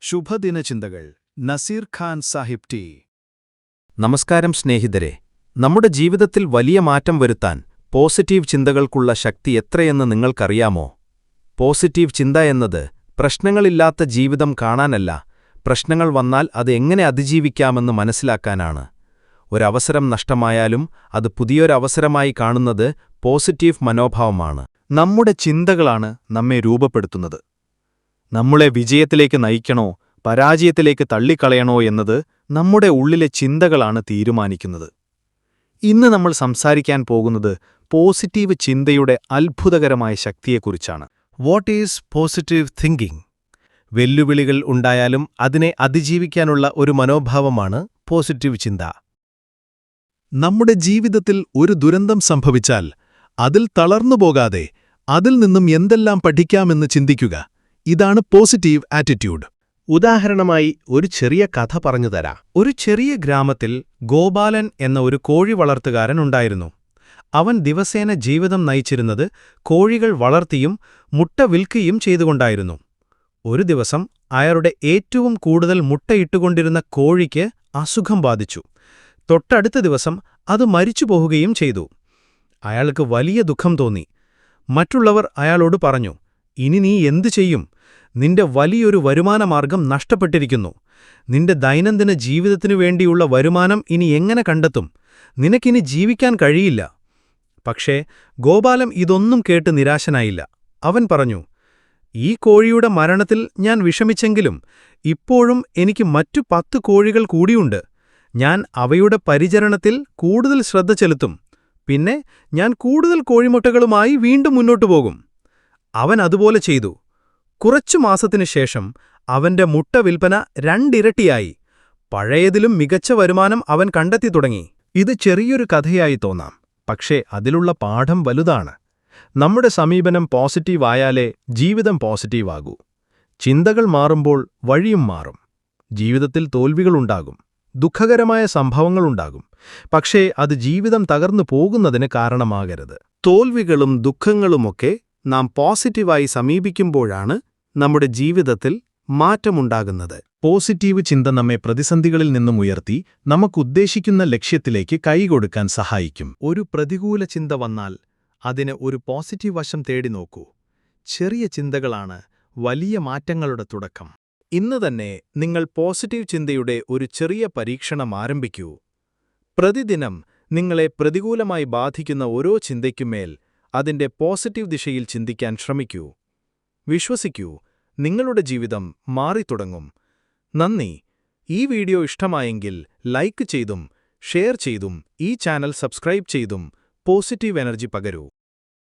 ശുഭദിനചിന്തകൾ Naseer Khan Sahib T. നമസ്കാരം സ്നേഹിതരെ, നമ്മുടെ ജീവിതത്തിൽ വലിയ മാറ്റം വരുത്താൻ പോസിറ്റീവ് ചിന്തകൾക്കുള്ള ശക്തി എത്രയെന്ന് നിങ്ങൾക്കറിയാമോ? പോസിറ്റീവ് ചിന്ത എന്നത് പ്രശ്നങ്ങളില്ലാത്ത ജീവിതം കാണാനല്ല, പ്രശ്നങ്ങൾ വന്നാൽ അത് എങ്ങനെ അതിജീവിക്കാമെന്ന് മനസ്സിലാക്കാനാണ്. ഒരവസരം നഷ്ടമായാലും അത് പുതിയൊരവസരമായി കാണുന്നത് പോസിറ്റീവ് മനോഭാവമാണ്. നമ്മുടെ ചിന്തകളാണ് നമ്മെ രൂപപ്പെടുത്തുന്നത്. നമ്മളെ വിജയത്തിലേക്ക് നയിക്കണോ പരാജയത്തിലേക്ക് തള്ളിക്കളയണോ എന്നത് നമ്മുടെ ഉള്ളിലെ ചിന്തകളാണ് തീരുമാനിക്കുന്നത്. ഇന്ന് നമ്മൾ സംസാരിക്കാൻ പോകുന്നത് പോസിറ്റീവ് ചിന്തയുടെ അത്ഭുതകരമായ ശക്തിയെക്കുറിച്ചാണ്. What is positive thinking? വെല്ലുവിളികൾ ഉണ്ടായാലും അതിനെ അതിജീവിക്കാനുള്ള ഒരു മനോഭാവമാണ് പോസിറ്റീവ് ചിന്ത. നമ്മുടെ ജീവിതത്തിൽ ഒരു ദുരന്തം സംഭവിച്ചാൽ അതിൽ തളർന്നുപോകാതെ അതിൽ നിന്നും എന്തെല്ലാം പഠിക്കാമെന്ന് ചിന്തിക്കുക. ഇതാണ് പോസിറ്റീവ് ആറ്റിറ്റ്യൂഡ്. ഉദാഹരണമായി ഒരു ചെറിയ കഥ പറഞ്ഞുതരാം. ഒരു ചെറിയ ഗ്രാമത്തിൽ ഗോപാലൻ എന്ന ഒരു കോഴി വളർത്തുകാരനുണ്ടായിരുന്നു. അവൻ ദിവസേന ജീവിതം നയിച്ചിരുന്നത് കോഴികൾ വളർത്തിയും മുട്ട വിൽക്കുകയും ചെയ്തുകൊണ്ടായിരുന്നു. ഒരു ദിവസം അയാളുടെ ഏറ്റവും കൂടുതൽ മുട്ടയിട്ടുകൊണ്ടിരുന്ന കോഴിക്ക് അസുഖം ബാധിച്ചു. തൊട്ടടുത്ത ദിവസം അത് മരിച്ചുപോകുകയും ചെയ്തു. അയാൾക്ക് വലിയ ദുഃഖം തോന്നി. മറ്റുള്ളവർ അയാളോട് പറഞ്ഞു, ഇനി നീ എന്തു ചെയ്യും? നിന്റെ വലിയൊരു വരുമാനമാർഗം നഷ്ടപ്പെട്ടിരിക്കുന്നു. നിന്റെ ദൈനംദിന ജീവിതത്തിനു വേണ്ടിയുള്ള വരുമാനം ഇനി എങ്ങനെ കണ്ടെത്തും? നിനക്കിനി ജീവിക്കാൻ കഴിയില്ല. പക്ഷേ ഗോപാലൻ ഇതൊന്നും കേട്ട് നിരാശനായില്ല. അവൻ പറഞ്ഞു, ഈ കോഴിയുടെ മരണത്തിൽ ഞാൻ വിഷമിച്ചെങ്കിലും ഇപ്പോഴും എനിക്ക് മറ്റു 10 കോഴികൾ കൂടിയുണ്ട്. ഞാൻ അവയുടെ പരിചരണത്തിൽ കൂടുതൽ ശ്രദ്ധ ചെലുത്തും. പിന്നെ ഞാൻ കൂടുതൽ കോഴിമുട്ടകളുമായി വീണ്ടും മുന്നോട്ടു പോകും. അവൻ അതുപോലെ ചെയ്തു. കുറച്ചു മാസത്തിനു ശേഷം അവന്റെ മുട്ട വിൽപ്പന 2 ഇരട്ടിയായി. പഴയതിലും മികച്ച വരുമാനം അവൻ കണ്ടെത്തി തുടങ്ങി. ഇത് ചെറിയൊരു കഥയായി തോന്നാം, പക്ഷേ അതിലുള്ള പാഠം വലുതാണ്. നമ്മുടെ സമീപനം പോസിറ്റീവായാലേ ജീവിതം പോസിറ്റീവാകൂ. ചിന്തകൾ മാറുമ്പോൾ വഴിയും മാറും. ജീവിതത്തിൽ തോൽവികളുണ്ടാകും, ദുഃഖകരമായ സംഭവങ്ങളുണ്ടാകും. പക്ഷേ അത് ജീവിതം തകർന്നു പോകുന്നതിന് കാരണമാകരുത്. തോൽവികളും ദുഃഖങ്ങളുമൊക്കെ നാം പോസിറ്റീവായി സമീപിക്കുമ്പോഴാണ് നമ്മുടെ ജീവിതത്തിൽ മാറ്റമുണ്ടാകുന്നത്. പോസിറ്റീവ് ചിന്ത നമ്മെ പ്രതിസന്ധികളിൽ നിന്നും ഉയർത്തി നമുക്കുദ്ദേശിക്കുന്ന ലക്ഷ്യത്തിലേക്ക് കൈകൊടുക്കാൻ സഹായിക്കും. ഒരു പ്രതികൂല ചിന്ത വന്നാൽ അതിന് ഒരു പോസിറ്റീവ് വശം തേടി നോക്കൂ. ചെറിയ ചിന്തകളാണ് വലിയ മാറ്റങ്ങളുടെ തുടക്കം. ഇന്ന് തന്നെ നിങ്ങൾ പോസിറ്റീവ് ചിന്തയുടെ ഒരു ചെറിയ പരീക്ഷണം ആരംഭിക്കൂ. പ്രതിദിനം നിങ്ങളെ പ്രതികൂലമായി ബാധിക്കുന്ന ഓരോ ചിന്തയ്ക്കുമേൽ അതിന്റെ പോസിറ്റീവ് ദിശയിൽ ചിന്തിക്കാൻ ശ്രമിക്കൂ. വിശ്വസിക്കൂ, നിങ്ങളുടെ ജീവിതം മാറിത്തുടങ്ങും. നന്ദി. ഈ വീഡിയോ ഇഷ്ടമായെങ്കിൽ ലൈക്ക് ചെയ്തും ഷെയർ ചെയ്തും ഈ ചാനൽ സബ്സ്ക്രൈബ് ചെയ്തും പോസിറ്റീവ് എനർജി പകരൂ.